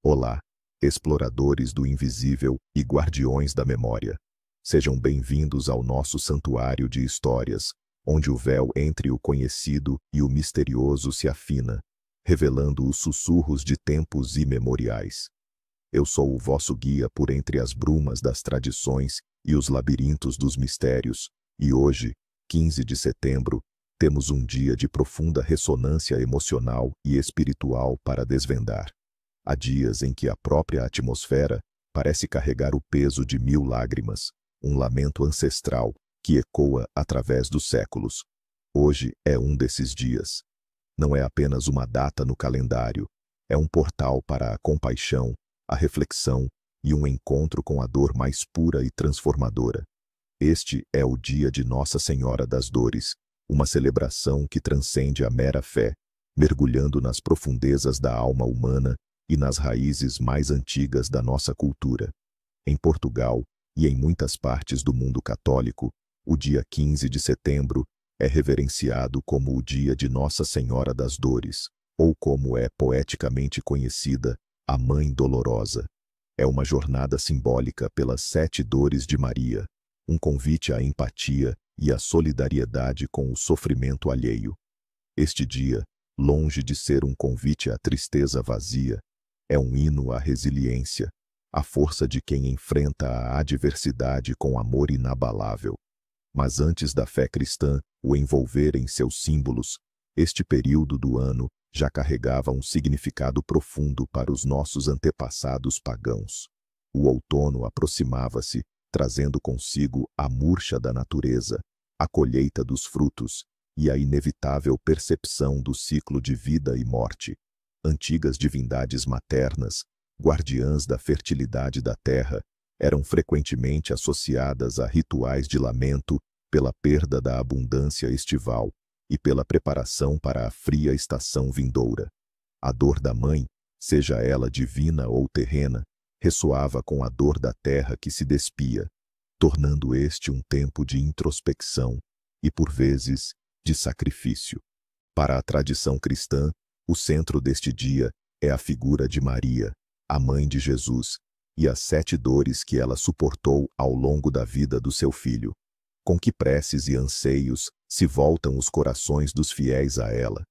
Olá, exploradores do invisível e guardiões da memória. Sejam bem-vindos ao nosso santuário de histórias, onde o véu entre o conhecido e o misterioso se afina, revelando os sussurros de tempos imemoriais. Eu sou o vosso guia por entre as brumas das tradições e os labirintos dos mistérios, e hoje, 15 de setembro, temos um dia de profunda ressonância emocional e espiritual para desvendar. Há dias em que a própria atmosfera parece carregar o peso de 1000 lágrimas, um lamento ancestral que ecoa através dos séculos. Hoje é um desses dias. Não é apenas uma data no calendário, é um portal para a compaixão, a reflexão e um encontro com a dor mais pura e transformadora. Este é o dia de Nossa Senhora das Dores, uma celebração que transcende a mera fé, mergulhando nas profundezas da alma humana e nas raízes mais antigas da nossa cultura. Em Portugal e em muitas partes do mundo católico, o dia 15 de setembro é reverenciado como o dia de Nossa Senhora das Dores, ou como é poeticamente conhecida, a Mãe Dolorosa. É uma jornada simbólica pelas 7 dores de Maria, um convite à empatia e à solidariedade com o sofrimento alheio. Este dia, longe de ser um convite à tristeza vazia, é um hino à resiliência, à força de quem enfrenta a adversidade com amor inabalável. Mas antes da fé cristã o envolver em seus símbolos, este período do ano já carregava um significado profundo para os nossos antepassados pagãos. O outono aproximava-se, trazendo consigo a murcha da natureza, a colheita dos frutos e a inevitável percepção do ciclo de vida e morte. Antigas divindades maternas, guardiãs da fertilidade da terra, eram frequentemente associadas a rituais de lamento pela perda da abundância estival e pela preparação para a fria estação vindoura. A dor da mãe, seja ela divina ou terrena, ressoava com a dor da terra que se despia, tornando este um tempo de introspecção e, por vezes, de sacrifício. Para a tradição cristã, o centro deste dia é a figura de Maria, a mãe de Jesus, e as 7 dores que ela suportou ao longo da vida do seu filho. Com que preces e anseios se voltam os corações dos fiéis a ela?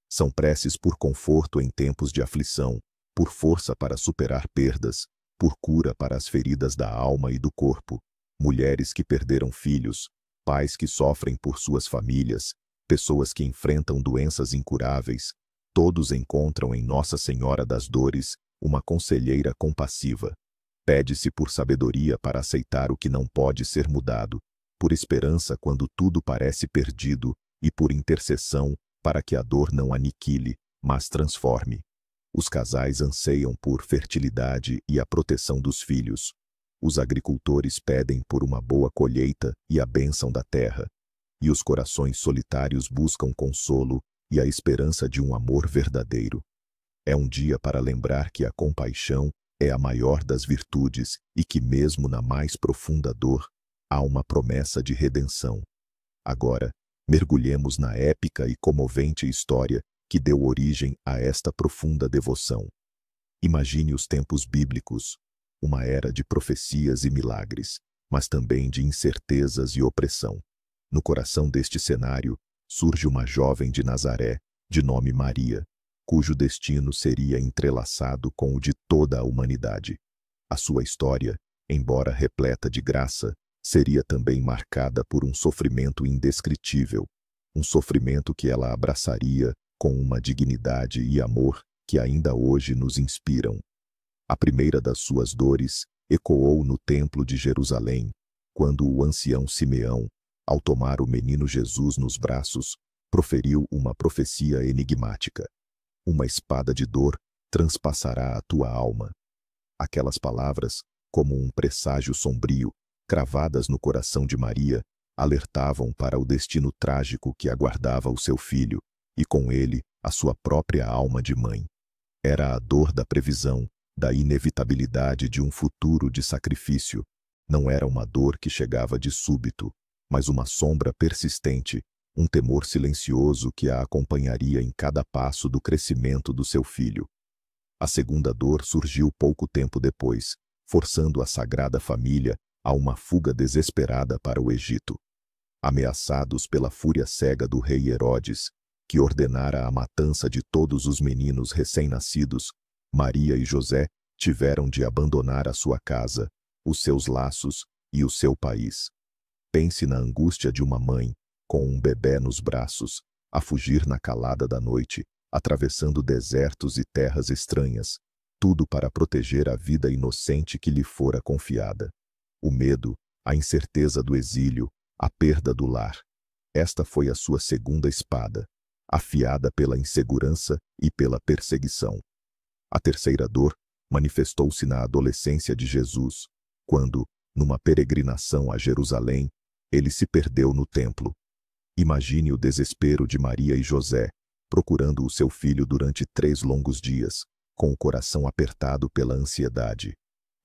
São preces por conforto em tempos de aflição, por força para superar perdas, por cura para as feridas da alma e do corpo. Mulheres que perderam filhos, pais que sofrem por suas famílias, pessoas que enfrentam doenças incuráveis, todos encontram em Nossa Senhora das Dores uma conselheira compassiva. Pede-se por sabedoria para aceitar o que não pode ser mudado, por esperança quando tudo parece perdido e por intercessão para que a dor não aniquile, mas transforme. Os casais anseiam por fertilidade e a proteção dos filhos. Os agricultores pedem por uma boa colheita e a bênção da terra. E os corações solitários buscam consolo e a esperança de um amor verdadeiro. É um dia para lembrar que a compaixão é a maior das virtudes e que mesmo na mais profunda dor, há uma promessa de redenção. Agora, mergulhemos na épica e comovente história que deu origem a esta profunda devoção. Imagine os tempos bíblicos, uma era de profecias e milagres, mas também de incertezas e opressão. No coração deste cenário, surge uma jovem de Nazaré, de nome Maria, cujo destino seria entrelaçado com o de toda a humanidade. A sua história, embora repleta de graça, seria também marcada por um sofrimento indescritível, um sofrimento que ela abraçaria com uma dignidade e amor que ainda hoje nos inspiram. A primeira das suas dores ecoou no Templo de Jerusalém, quando o ancião Simeão, ao tomar o menino Jesus nos braços, proferiu uma profecia enigmática. Uma espada de dor transpassará a tua alma. Aquelas palavras, como um presságio sombrio, cravadas no coração de Maria, alertavam para o destino trágico que aguardava o seu filho, e com ele a sua própria alma de mãe. Era a dor da previsão, da inevitabilidade de um futuro de sacrifício. Não era uma dor que chegava de súbito, mas uma sombra persistente, um temor silencioso que a acompanharia em cada passo do crescimento do seu filho. A segunda dor surgiu pouco tempo depois, forçando a Sagrada Família a uma fuga desesperada para o Egito. Ameaçados pela fúria cega do rei Herodes, que ordenara a matança de todos os meninos recém-nascidos, Maria e José tiveram de abandonar a sua casa, os seus laços e o seu país. Pense na angústia de uma mãe, com um bebê nos braços, a fugir na calada da noite, atravessando desertos e terras estranhas, tudo para proteger a vida inocente que lhe fora confiada. O medo, a incerteza do exílio, a perda do lar. Esta foi a sua segunda espada, afiada pela insegurança e pela perseguição. A terceira dor manifestou-se na adolescência de Jesus, quando, numa peregrinação a Jerusalém, ele se perdeu no templo. Imagine o desespero de Maria e José, procurando o seu filho durante 3 longos dias, com o coração apertado pela ansiedade.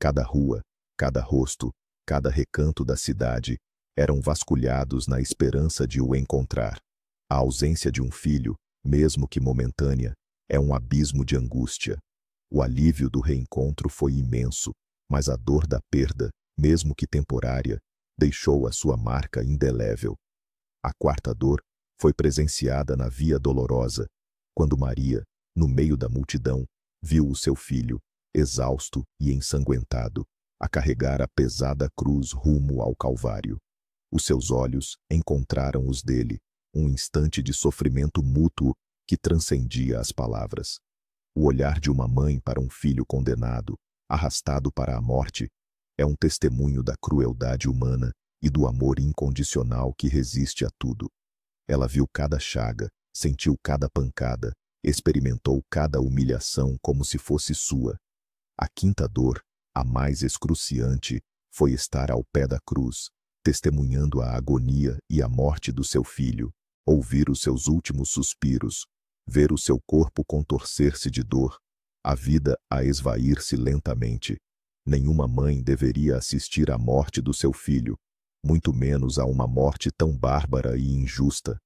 Cada rua, cada rosto, cada recanto da cidade eram vasculhados na esperança de o encontrar. A ausência de um filho, mesmo que momentânea, é um abismo de angústia. O alívio do reencontro foi imenso, mas a dor da perda, mesmo que temporária, deixou a sua marca indelével. A quarta dor foi presenciada na Via Dolorosa, quando Maria, no meio da multidão, viu o seu filho, exausto e ensanguentado, a carregar a pesada cruz rumo ao Calvário. Os seus olhos encontraram os dele, um instante de sofrimento mútuo que transcendia as palavras. O olhar de uma mãe para um filho condenado, arrastado para a morte, é um testemunho da crueldade humana e do amor incondicional que resiste a tudo. Ela viu cada chaga, sentiu cada pancada, experimentou cada humilhação como se fosse sua. A quinta dor, a mais excruciante, foi estar ao pé da cruz, testemunhando a agonia e a morte do seu filho, ouvir os seus últimos suspiros, ver o seu corpo contorcer-se de dor, a vida a esvair-se lentamente. Nenhuma mãe deveria assistir à morte do seu filho, muito menos a uma morte tão bárbara e injusta.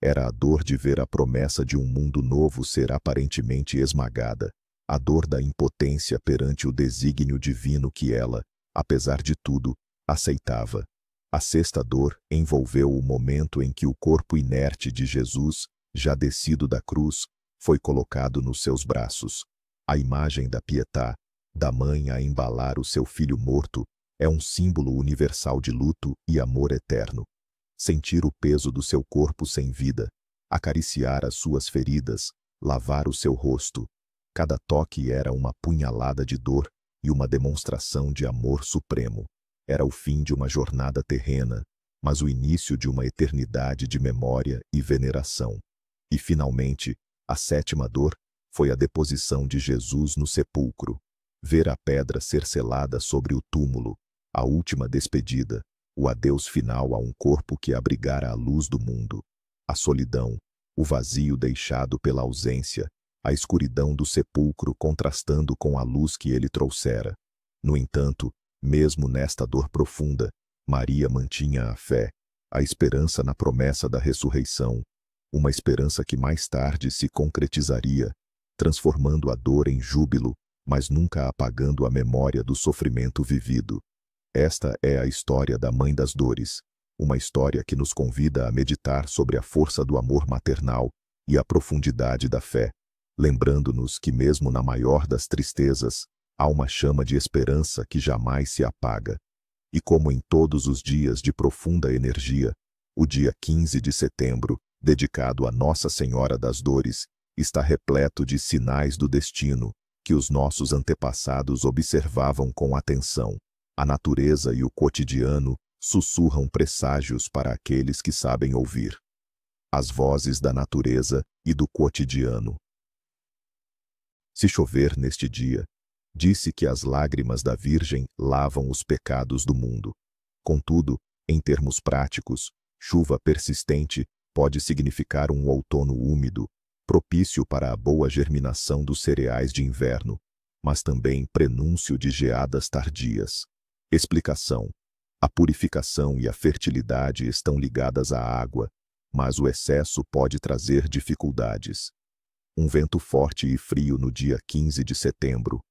Era a dor de ver a promessa de um mundo novo ser aparentemente esmagada, a dor da impotência perante o desígnio divino que ela, apesar de tudo, aceitava. A sexta dor envolveu o momento em que o corpo inerte de Jesus, já descido da cruz, foi colocado nos seus braços. A imagem da Pietà, da mãe a embalar o seu filho morto, é um símbolo universal de luto e amor eterno. Sentir o peso do seu corpo sem vida, acariciar as suas feridas, lavar o seu rosto. Cada toque era uma punhalada de dor e uma demonstração de amor supremo. Era o fim de uma jornada terrena, mas o início de uma eternidade de memória e veneração. E, finalmente, a sétima dor foi a deposição de Jesus no sepulcro. Ver a pedra ser selada sobre o túmulo, a última despedida, o adeus final a um corpo que abrigara a luz do mundo. A solidão, o vazio deixado pela ausência, a escuridão do sepulcro contrastando com a luz que ele trouxera. No entanto, mesmo nesta dor profunda, Maria mantinha a fé, a esperança na promessa da ressurreição, uma esperança que mais tarde se concretizaria, transformando a dor em júbilo, mas nunca apagando a memória do sofrimento vivido. Esta é a história da Mãe das Dores, uma história que nos convida a meditar sobre a força do amor maternal e a profundidade da fé, lembrando-nos que mesmo na maior das tristezas, há uma chama de esperança que jamais se apaga. E como em todos os dias de profunda energia, o dia 15 de setembro, dedicado a Nossa Senhora das Dores, está repleto de sinais do destino que os nossos antepassados observavam com atenção. A natureza e o cotidiano sussurram presságios para aqueles que sabem ouvir. As vozes da natureza e do cotidiano. Se chover neste dia, disse que as lágrimas da Virgem lavam os pecados do mundo. Contudo, em termos práticos, chuva persistente pode significar um outono úmido, propício para a boa germinação dos cereais de inverno, mas também prenúncio de geadas tardias. Explicação: a purificação e a fertilidade estão ligadas à água, mas o excesso pode trazer dificuldades. Um vento forte e frio no dia 15 de setembro.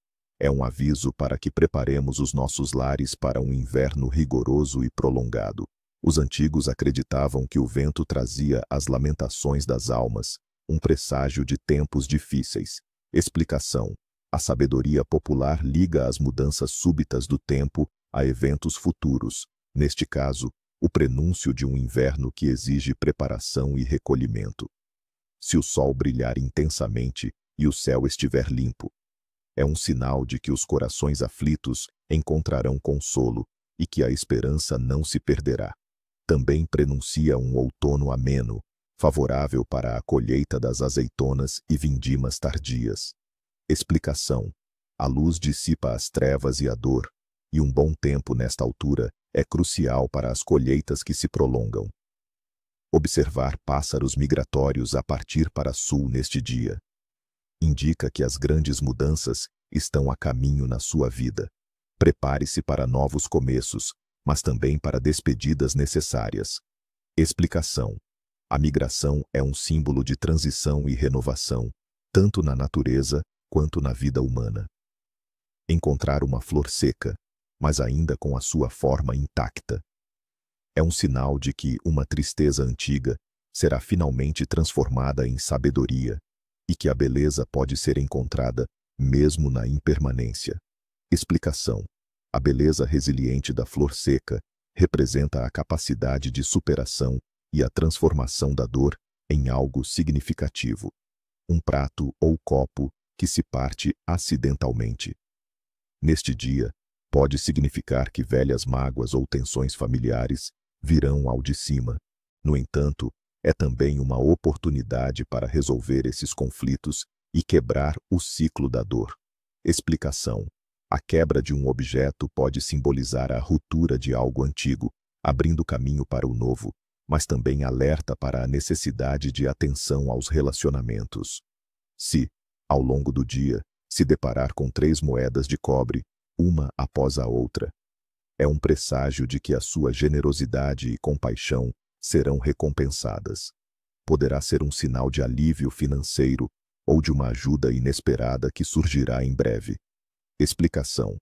É um aviso para que preparemos os nossos lares para um inverno rigoroso e prolongado. Os antigos acreditavam que o vento trazia as lamentações das almas, um presságio de tempos difíceis. Explicação: a sabedoria popular liga as mudanças súbitas do tempo a eventos futuros, neste caso, o prenúncio de um inverno que exige preparação e recolhimento. Se o sol brilhar intensamente e o céu estiver limpo, é um sinal de que os corações aflitos encontrarão consolo e que a esperança não se perderá. Também prenuncia um outono ameno, favorável para a colheita das azeitonas e vindimas tardias. Explicação: a luz dissipa as trevas e a dor, e um bom tempo nesta altura é crucial para as colheitas que se prolongam. Observar pássaros migratórios a partir para sul neste dia indica que as grandes mudanças estão a caminho na sua vida. Prepare-se para novos começos, mas também para despedidas necessárias. Explicação: a migração é um símbolo de transição e renovação, tanto na natureza quanto na vida humana. Encontrar uma flor seca, mas ainda com a sua forma intacta, é um sinal de que uma tristeza antiga será finalmente transformada em sabedoria, e que a beleza pode ser encontrada mesmo na impermanência. Explicação: a beleza resiliente da flor seca representa a capacidade de superação e a transformação da dor em algo significativo. Um prato ou copo que se parte acidentalmente. Neste dia, pode significar que velhas mágoas ou tensões familiares virão ao de cima. No entanto, é também uma oportunidade para resolver esses conflitos e quebrar o ciclo da dor. Explicação: a quebra de um objeto pode simbolizar a ruptura de algo antigo, abrindo caminho para o novo, mas também alerta para a necessidade de atenção aos relacionamentos. Se, ao longo do dia, se deparar com 3 moedas de cobre, uma após a outra, é um presságio de que a sua generosidade e compaixão serão recompensadas. Poderá ser um sinal de alívio financeiro ou de uma ajuda inesperada que surgirá em breve. Explicação: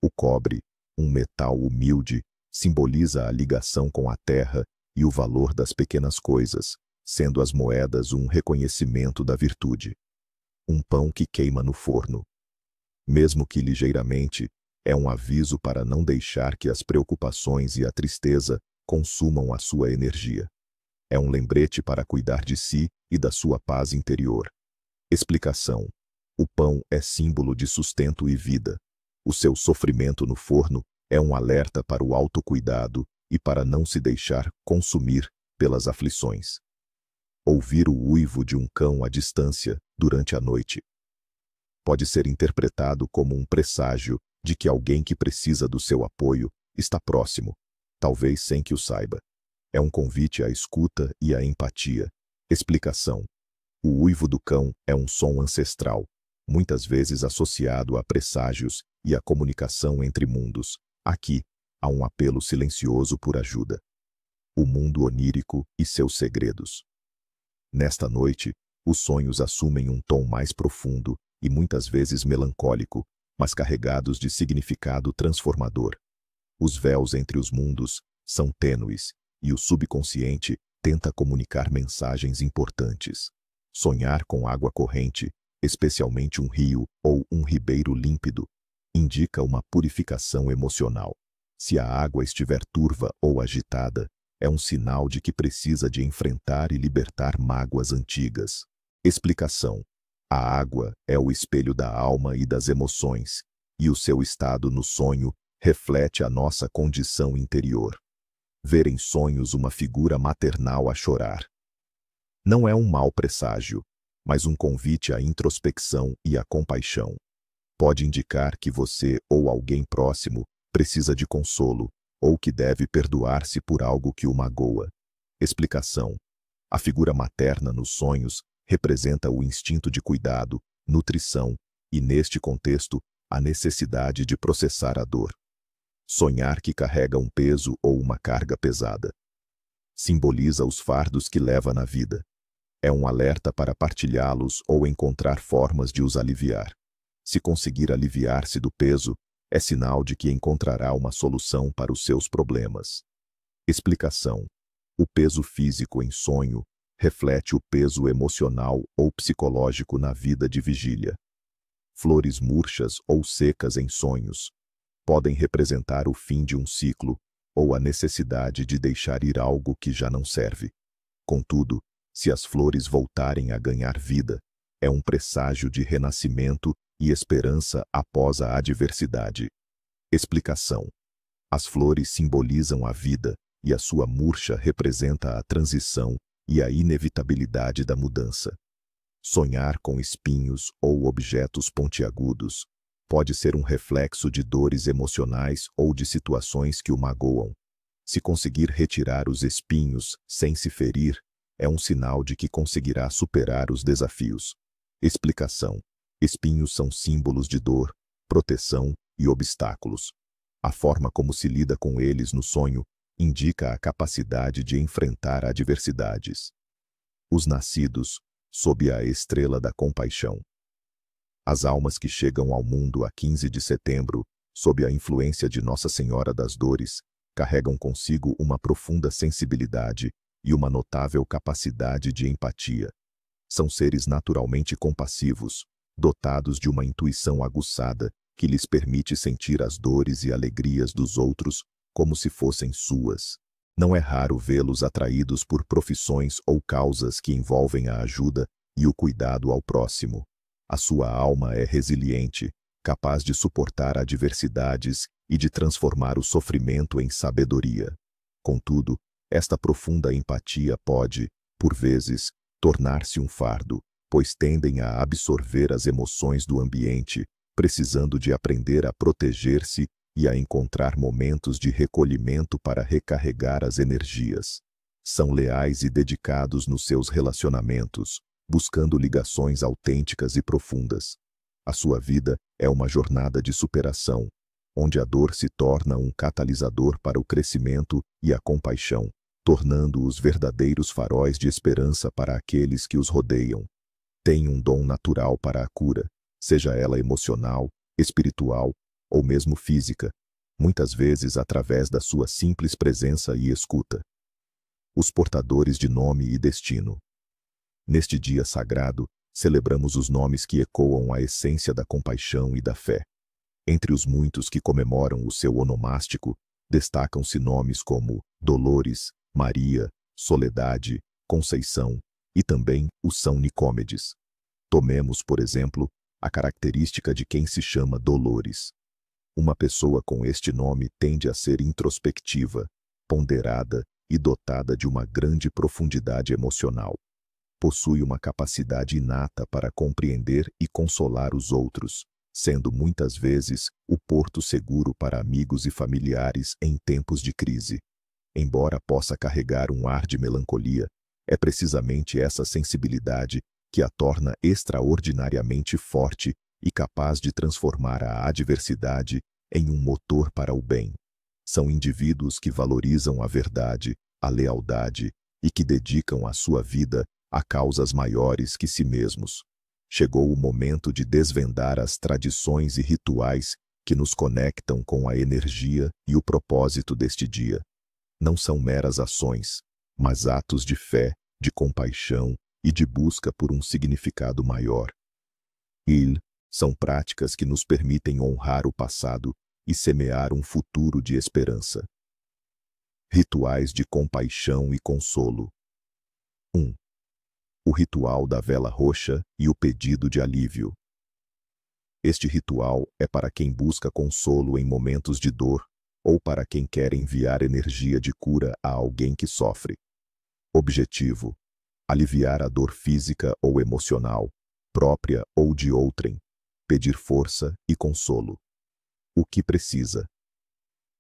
o cobre, um metal humilde, simboliza a ligação com a terra e o valor das pequenas coisas, sendo as moedas um reconhecimento da virtude. Um pão que queima no forno, mesmo que ligeiramente, é um aviso para não deixar que as preocupações e a tristeza consumam a sua energia. É um lembrete para cuidar de si e da sua paz interior. Explicação: o pão é símbolo de sustento e vida. O seu sofrimento no forno é um alerta para o autocuidado e para não se deixar consumir pelas aflições. Ouvir o uivo de um cão à distância durante a noite pode ser interpretado como um presságio de que alguém que precisa do seu apoio está próximo, talvez sem que o saiba. É um convite à escuta e à empatia. Explicação: o uivo do cão é um som ancestral, muitas vezes associado a presságios e a comunicação entre mundos. Aqui, há um apelo silencioso por ajuda. O mundo onírico e seus segredos. Nesta noite, os sonhos assumem um tom mais profundo e muitas vezes melancólico, mas carregados de significado transformador. Os véus entre os mundos são tênues, e o subconsciente tenta comunicar mensagens importantes. Sonhar com água corrente, especialmente um rio ou um ribeiro límpido, indica uma purificação emocional. Se a água estiver turva ou agitada, é um sinal de que precisa de enfrentar e libertar mágoas antigas. Explicação: a água é o espelho da alma e das emoções, e o seu estado no sonho reflete a nossa condição interior. Ver em sonhos uma figura maternal a chorar não é um mau presságio, mas um convite à introspecção e à compaixão. Pode indicar que você ou alguém próximo precisa de consolo, ou que deve perdoar-se por algo que o magoa. Explicação: a figura materna nos sonhos representa o instinto de cuidado, nutrição e, neste contexto, a necessidade de processar a dor. Sonhar que carrega um peso ou uma carga pesada simboliza os fardos que leva na vida. É um alerta para partilhá-los ou encontrar formas de os aliviar. Se conseguir aliviar-se do peso, é sinal de que encontrará uma solução para os seus problemas. Explicação: o peso físico em sonho reflete o peso emocional ou psicológico na vida de vigília. Flores murchas ou secas em sonhos podem representar o fim de um ciclo ou a necessidade de deixar ir algo que já não serve. Contudo, se as flores voltarem a ganhar vida, é um presságio de renascimento e esperança após a adversidade. Explicação: as flores simbolizam a vida e a sua murcha representa a transição e a inevitabilidade da mudança. Sonhar com espinhos ou objetos pontiagudos pode ser um reflexo de dores emocionais ou de situações que o magoam. Se conseguir retirar os espinhos sem se ferir, é um sinal de que conseguirá superar os desafios. Explicação: espinhos são símbolos de dor, proteção e obstáculos. A forma como se lida com eles no sonho indica a capacidade de enfrentar adversidades. Os nascidos sob a estrela da compaixão. As almas que chegam ao mundo a 15 de setembro, sob a influência de Nossa Senhora das Dores, carregam consigo uma profunda sensibilidade e uma notável capacidade de empatia. São seres naturalmente compassivos, dotados de uma intuição aguçada que lhes permite sentir as dores e alegrias dos outros como se fossem suas. Não é raro vê-los atraídos por profissões ou causas que envolvem a ajuda e o cuidado ao próximo. A sua alma é resiliente, capaz de suportar adversidades e de transformar o sofrimento em sabedoria. Contudo, esta profunda empatia pode, por vezes, tornar-se um fardo, pois tendem a absorver as emoções do ambiente, precisando de aprender a proteger-se e a encontrar momentos de recolhimento para recarregar as energias. São leais e dedicados nos seus relacionamentos, buscando ligações autênticas e profundas. A sua vida é uma jornada de superação, onde a dor se torna um catalisador para o crescimento e a compaixão, tornando-os verdadeiros faróis de esperança para aqueles que os rodeiam. Têm um dom natural para a cura, seja ela emocional, espiritual ou mesmo física, muitas vezes através da sua simples presença e escuta. Os portadores de nome e destino. Neste dia sagrado, celebramos os nomes que ecoam a essência da compaixão e da fé. Entre os muitos que comemoram o seu onomástico, destacam-se nomes como Dolores, Maria, Soledade, Conceição e também o São Nicômedes. Tomemos, por exemplo, a característica de quem se chama Dolores. Uma pessoa com este nome tende a ser introspectiva, ponderada e dotada de uma grande profundidade emocional. Possui uma capacidade inata para compreender e consolar os outros, sendo muitas vezes o porto seguro para amigos e familiares em tempos de crise. Embora possa carregar um ar de melancolia, é precisamente essa sensibilidade que a torna extraordinariamente forte e capaz de transformar a adversidade em um motor para o bem. São indivíduos que valorizam a verdade, a lealdade e que dedicam a sua vida a causas maiores que si mesmos. Chegou o momento de desvendar as tradições e rituais que nos conectam com a energia e o propósito deste dia. Não são meras ações, mas atos de fé, de compaixão e de busca por um significado maior. São práticas que nos permitem honrar o passado e semear um futuro de esperança. Rituais de compaixão e consolo. 1. O ritual da vela roxa e o pedido de alívio. Este ritual é para quem busca consolo em momentos de dor ou para quem quer enviar energia de cura a alguém que sofre. Objetivo: aliviar a dor física ou emocional, própria ou de outrem, pedir força e consolo. O que precisa?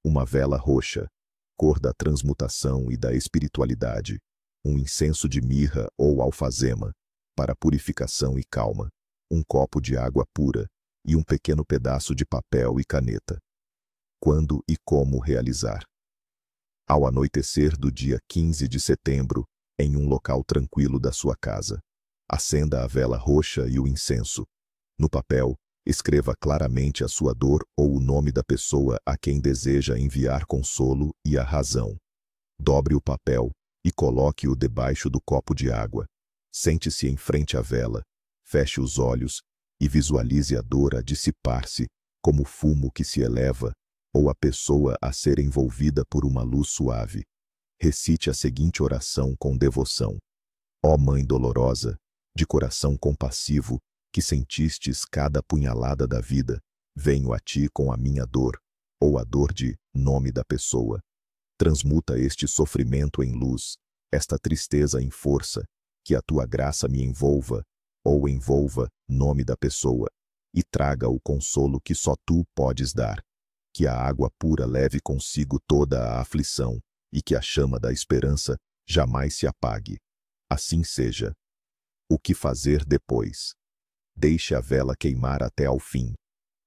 Uma vela roxa, cor da transmutação e da espiritualidade, um incenso de mirra ou alfazema, para purificação e calma, um copo de água pura e um pequeno pedaço de papel e caneta. Quando e como realizar? Ao anoitecer do dia 15 de setembro, em um local tranquilo da sua casa. Acenda a vela roxa e o incenso. No papel, escreva claramente a sua dor ou o nome da pessoa a quem deseja enviar consolo e a razão. Dobre o papel e coloque-o debaixo do copo de água. Sente-se em frente à vela, feche os olhos e visualize a dor a dissipar-se, como fumo que se eleva, ou a pessoa a ser envolvida por uma luz suave. Recite a seguinte oração com devoção: Ó Mãe dolorosa, de coração compassivo, que sentistes cada punhalada da vida, venho a ti com a minha dor, ou a dor de nome da pessoa. Transmuta este sofrimento em luz, esta tristeza em força, que a tua graça me envolva, ou envolva nome da pessoa, e traga o consolo que só tu podes dar. Que a água pura leve consigo toda a aflição, e que a chama da esperança jamais se apague. Assim seja. O que fazer depois? Deixe a vela queimar até ao fim.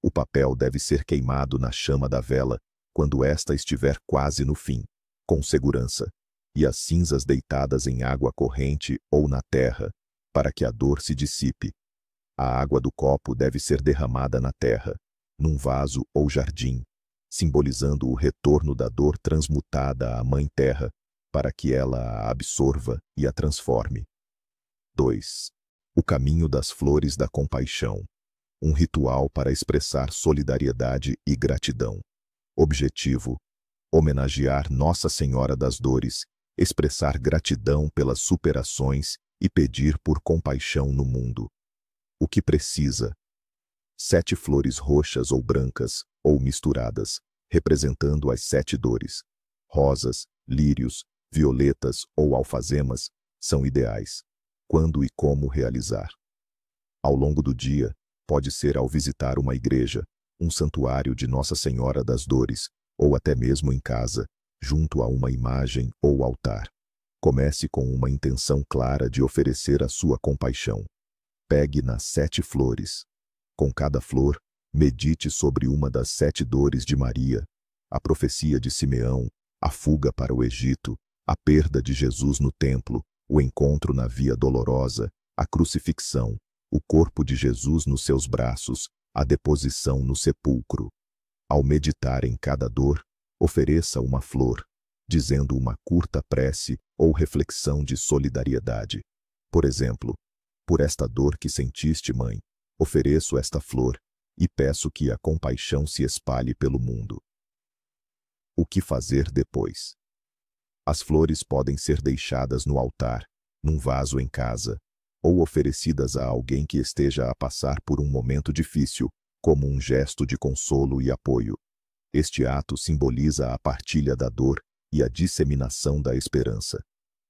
O papel deve ser queimado na chama da vela, quando esta estiver quase no fim, com segurança, e as cinzas deitadas em água corrente ou na terra, para que a dor se dissipe. A água do copo deve ser derramada na terra, num vaso ou jardim, simbolizando o retorno da dor transmutada à Mãe Terra, para que ela a absorva e a transforme. 2. O caminho das flores da compaixão. Um ritual para expressar solidariedade e gratidão. Objetivo: homenagear Nossa Senhora das Dores, expressar gratidão pelas superações e pedir por compaixão no mundo. O que precisa? 7 flores roxas ou brancas, ou misturadas, representando as 7 dores. Rosas, lírios, violetas ou alfazemas são ideais. Quando e como realizar? Ao longo do dia, pode ser ao visitar uma igreja, um santuário de Nossa Senhora das Dores, ou até mesmo em casa, junto a uma imagem ou altar. Comece com uma intenção clara de oferecer a sua compaixão. Pegue nas 7 flores. Com cada flor, medite sobre uma das 7 dores de Maria, a profecia de Simeão, a fuga para o Egito, a perda de Jesus no templo, o encontro na via dolorosa, a crucifixão, o corpo de Jesus nos seus braços, a deposição no sepulcro. Ao meditar em cada dor, ofereça uma flor, dizendo uma curta prece ou reflexão de solidariedade. Por exemplo, por esta dor que sentiste, mãe, ofereço esta flor e peço que a compaixão se espalhe pelo mundo. O que fazer depois? As flores podem ser deixadas no altar, num vaso em casa, ou oferecidas a alguém que esteja a passar por um momento difícil, como um gesto de consolo e apoio. Este ato simboliza a partilha da dor e a disseminação da esperança.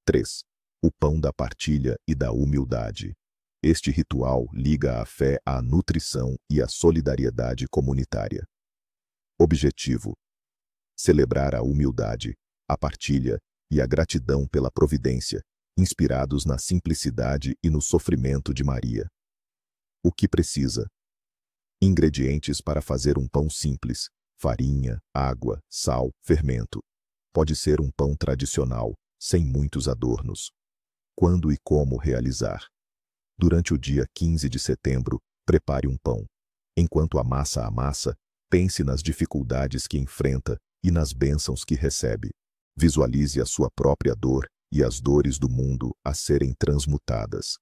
3. O pão da partilha e da humildade. Este ritual liga a fé à nutrição e à solidariedade comunitária. Objetivo: celebrar a humildade, a partilha e a gratidão pela providência, inspirados na simplicidade e no sofrimento de Maria. O que precisa? Ingredientes para fazer um pão simples: farinha, água, sal, fermento. Pode ser um pão tradicional, sem muitos adornos. Quando e como realizar? Durante o dia 15 de setembro, prepare um pão. Enquanto amassa a massa, pense nas dificuldades que enfrenta e nas bênçãos que recebe. Visualize a sua própria dor e as dores do mundo a serem transmutadas.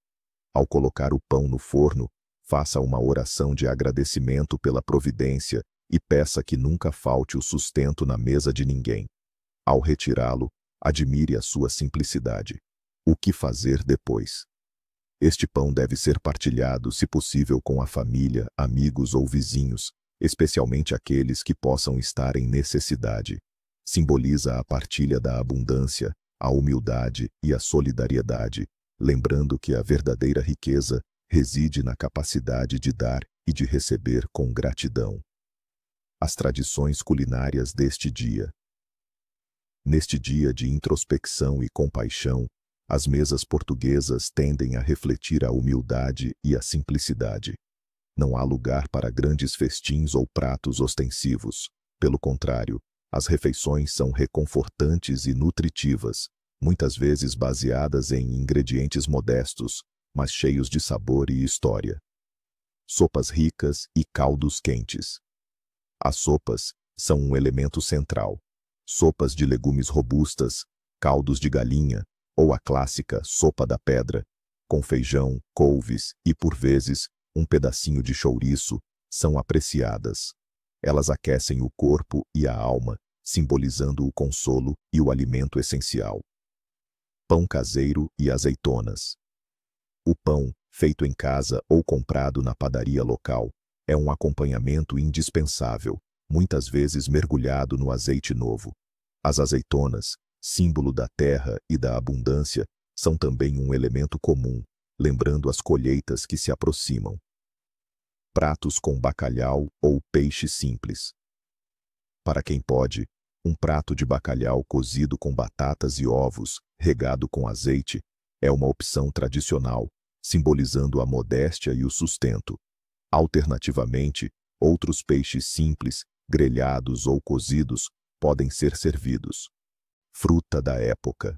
Ao colocar o pão no forno, faça uma oração de agradecimento pela providência e peça que nunca falte o sustento na mesa de ninguém. Ao retirá-lo, admire a sua simplicidade. O que fazer depois? Este pão deve ser partilhado, se possível, com a família, amigos ou vizinhos, especialmente aqueles que possam estar em necessidade. Simboliza a partilha da abundância, a humildade e a solidariedade, lembrando que a verdadeira riqueza reside na capacidade de dar e de receber com gratidão. As tradições culinárias deste dia. Neste dia de introspecção e compaixão, as mesas portuguesas tendem a refletir a humildade e a simplicidade. Não há lugar para grandes festins ou pratos ostensivos. Pelo contrário, as refeições são reconfortantes e nutritivas, muitas vezes baseadas em ingredientes modestos, mas cheios de sabor e história. Sopas ricas e caldos quentes. As sopas são um elemento central. Sopas de legumes robustas, caldos de galinha, ou a clássica sopa da pedra, com feijão, couves e, por vezes, um pedacinho de chouriço, são apreciadas. Elas aquecem o corpo e a alma, simbolizando o consolo e o alimento essencial. Pão caseiro e azeitonas. O pão, feito em casa ou comprado na padaria local, é um acompanhamento indispensável, muitas vezes mergulhado no azeite novo. As azeitonas, símbolo da terra e da abundância, são também um elemento comum, lembrando as colheitas que se aproximam. Pratos com bacalhau ou peixe simples. Para quem pode, um prato de bacalhau cozido com batatas e ovos, regado com azeite, é uma opção tradicional, simbolizando a modéstia e o sustento. Alternativamente, outros peixes simples, grelhados ou cozidos, podem ser servidos. Fruta da época.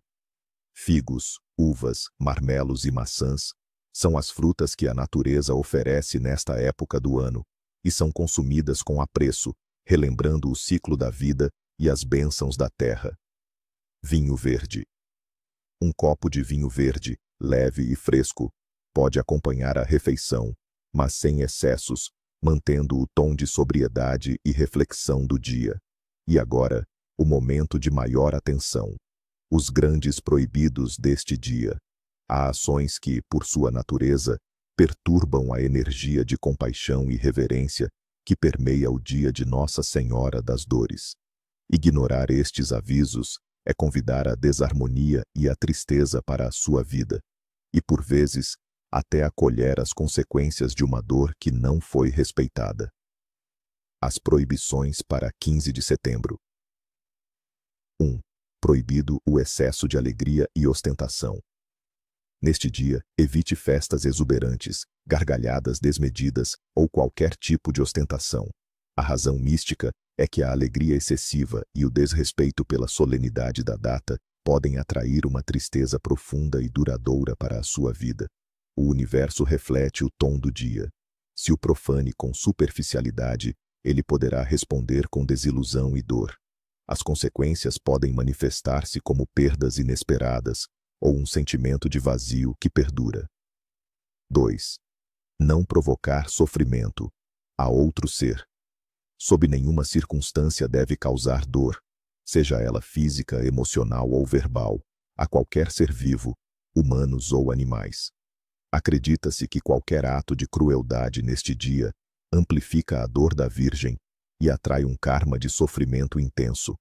Figos, uvas, marmelos e maçãs são as frutas que a natureza oferece nesta época do ano e são consumidas com apreço, relembrando o ciclo da vida e as bênçãos da terra. Vinho verde. Um copo de vinho verde, leve e fresco, pode acompanhar a refeição, mas sem excessos, mantendo o tom de sobriedade e reflexão do dia. E agora, o momento de maior atenção. Os grandes proibidos deste dia. Há ações que, por sua natureza, perturbam a energia de compaixão e reverência que permeia o dia de Nossa Senhora das Dores. Ignorar estes avisos é convidar a desarmonia e a tristeza para a sua vida, e por vezes, até acolher as consequências de uma dor que não foi respeitada. As proibições para 15 de setembro. 1. Proibido o excesso de alegria e ostentação. Neste dia, evite festas exuberantes, gargalhadas desmedidas ou qualquer tipo de ostentação. A razão mística é que a alegria excessiva e o desrespeito pela solenidade da data podem atrair uma tristeza profunda e duradoura para a sua vida. O universo reflete o tom do dia. Se o profane com superficialidade, ele poderá responder com desilusão e dor. As consequências podem manifestar-se como perdas inesperadas ou um sentimento de vazio que perdura. 2. Não provocar sofrimento a outro ser. Sob nenhuma circunstância deve causar dor, seja ela física, emocional ou verbal, a qualquer ser vivo, humanos ou animais. Acredita-se que qualquer ato de crueldade neste dia amplifica a dor da Virgem e atrai um karma de sofrimento intenso.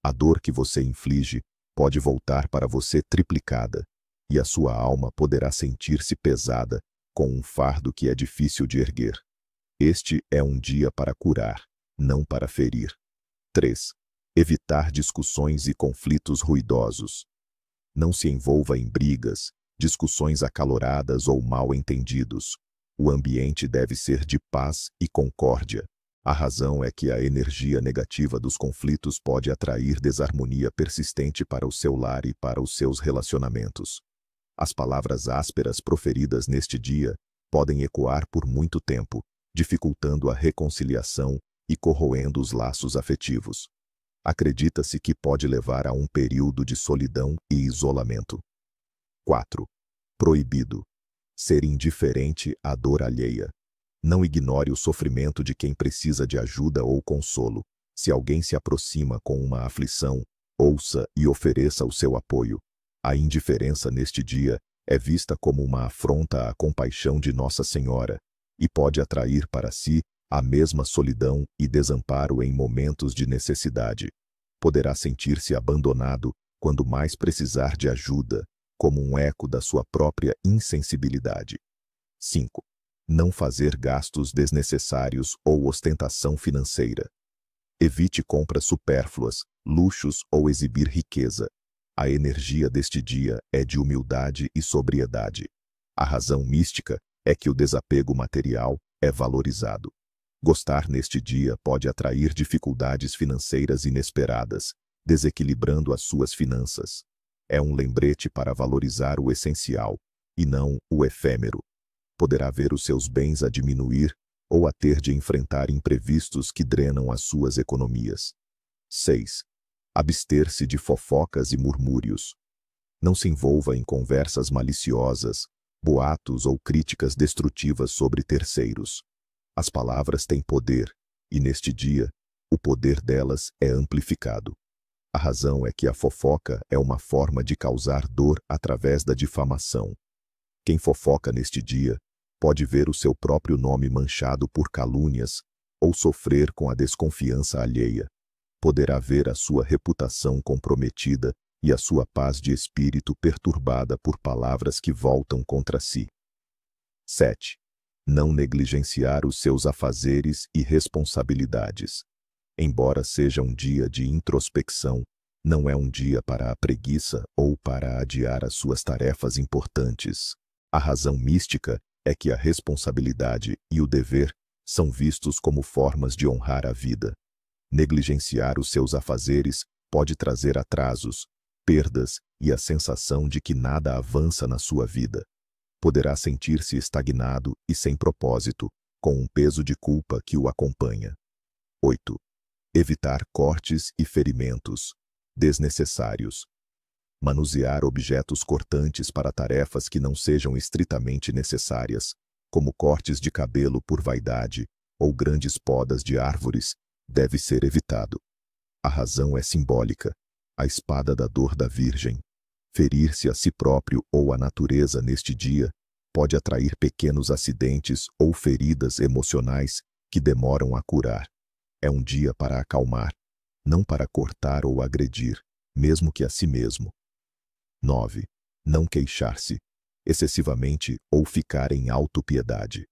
A dor que você inflige pode voltar para você triplicada, e a sua alma poderá sentir-se pesada com um fardo que é difícil de erguer. Este é um dia para curar, não para ferir. 3. Evitar discussões e conflitos ruidosos. Não se envolva em brigas, discussões acaloradas ou mal-entendidos. O ambiente deve ser de paz e concórdia. A razão é que a energia negativa dos conflitos pode atrair desarmonia persistente para o seu lar e para os seus relacionamentos. As palavras ásperas proferidas neste dia podem ecoar por muito tempo, dificultando a reconciliação e corroendo os laços afetivos. Acredita-se que pode levar a um período de solidão e isolamento. 4. Proibido. Ser indiferente à dor alheia. Não ignore o sofrimento de quem precisa de ajuda ou consolo. Se alguém se aproxima com uma aflição, ouça e ofereça o seu apoio. A indiferença neste dia é vista como uma afronta à compaixão de Nossa Senhora e pode atrair para si a mesma solidão e desamparo em momentos de necessidade. Poderá sentir-se abandonado quando mais precisar de ajuda, como um eco da sua própria insensibilidade. 5. Não fazer gastos desnecessários ou ostentação financeira. Evite compras supérfluas, luxos ou exibir riqueza. A energia deste dia é de humildade e sobriedade. A razão mística é que o desapego material é valorizado. Gostar neste dia pode atrair dificuldades financeiras inesperadas, desequilibrando as suas finanças. É um lembrete para valorizar o essencial, e não o efêmero. Poderá ver os seus bens a diminuir ou a ter de enfrentar imprevistos que drenam as suas economias. 6. Abster-se de fofocas e murmúrios. Não se envolva em conversas maliciosas, boatos ou críticas destrutivas sobre terceiros. As palavras têm poder, e neste dia, o poder delas é amplificado. A razão é que a fofoca é uma forma de causar dor através da difamação. Quem fofoca neste dia pode ver o seu próprio nome manchado por calúnias ou sofrer com a desconfiança alheia. Poderá ver a sua reputação comprometida e a sua paz de espírito perturbada por palavras que voltam contra si. 7. Não negligenciar os seus afazeres e responsabilidades. Embora seja um dia de introspecção, não é um dia para a preguiça ou para adiar as suas tarefas importantes. A razão mística é que a responsabilidade e o dever são vistos como formas de honrar a vida. Negligenciar os seus afazeres pode trazer atrasos, perdas e a sensação de que nada avança na sua vida. Poderá sentir-se estagnado e sem propósito, com um peso de culpa que o acompanha. 8. Evitar cortes e ferimentos desnecessários. Manusear objetos cortantes para tarefas que não sejam estritamente necessárias, como cortes de cabelo por vaidade ou grandes podas de árvores, deve ser evitado. A razão é simbólica, a espada da dor da Virgem. Ferir-se a si próprio ou a natureza neste dia pode atrair pequenos acidentes ou feridas emocionais que demoram a curar. É um dia para acalmar, não para cortar ou agredir, mesmo que a si mesmo. 9. Não queixar-se excessivamente ou ficar em autopiedade.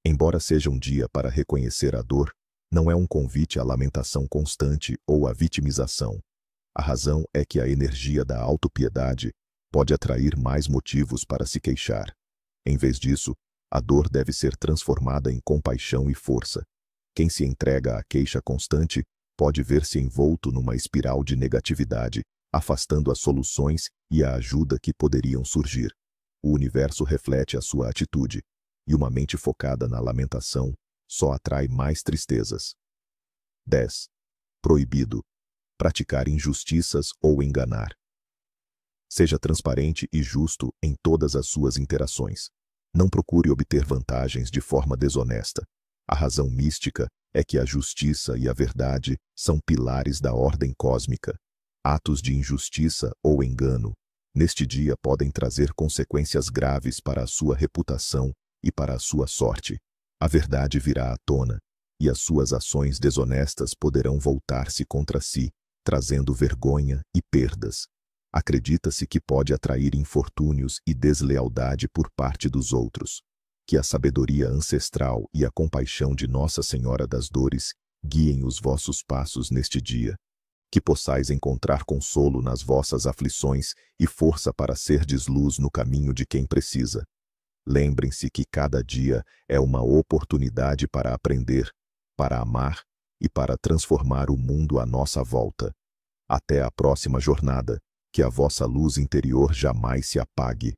Embora seja um dia para reconhecer a dor, não é um convite à lamentação constante ou à vitimização. A razão é que a energia da autopiedade pode atrair mais motivos para se queixar. Em vez disso, a dor deve ser transformada em compaixão e força. Quem se entrega à queixa constante pode ver-se envolto numa espiral de negatividade, afastando as soluções e a ajuda que poderiam surgir. O universo reflete a sua atitude, e uma mente focada na lamentação só atrai mais tristezas. 10. Proibido praticar injustiças ou enganar. Seja transparente e justo em todas as suas interações. Não procure obter vantagens de forma desonesta. A razão mística é que a justiça e a verdade são pilares da ordem cósmica. Atos de injustiça ou engano, neste dia podem trazer consequências graves para a sua reputação e para a sua sorte. A verdade virá à tona, e as suas ações desonestas poderão voltar-se contra si, trazendo vergonha e perdas. Acredita-se que pode atrair infortúnios e deslealdade por parte dos outros. Que a sabedoria ancestral e a compaixão de Nossa Senhora das Dores guiem os vossos passos neste dia. Que possais encontrar consolo nas vossas aflições e força para serdes luz no caminho de quem precisa. Lembrem-se que cada dia é uma oportunidade para aprender, para amar e para transformar o mundo à nossa volta. Até a próxima jornada, que a vossa luz interior jamais se apague.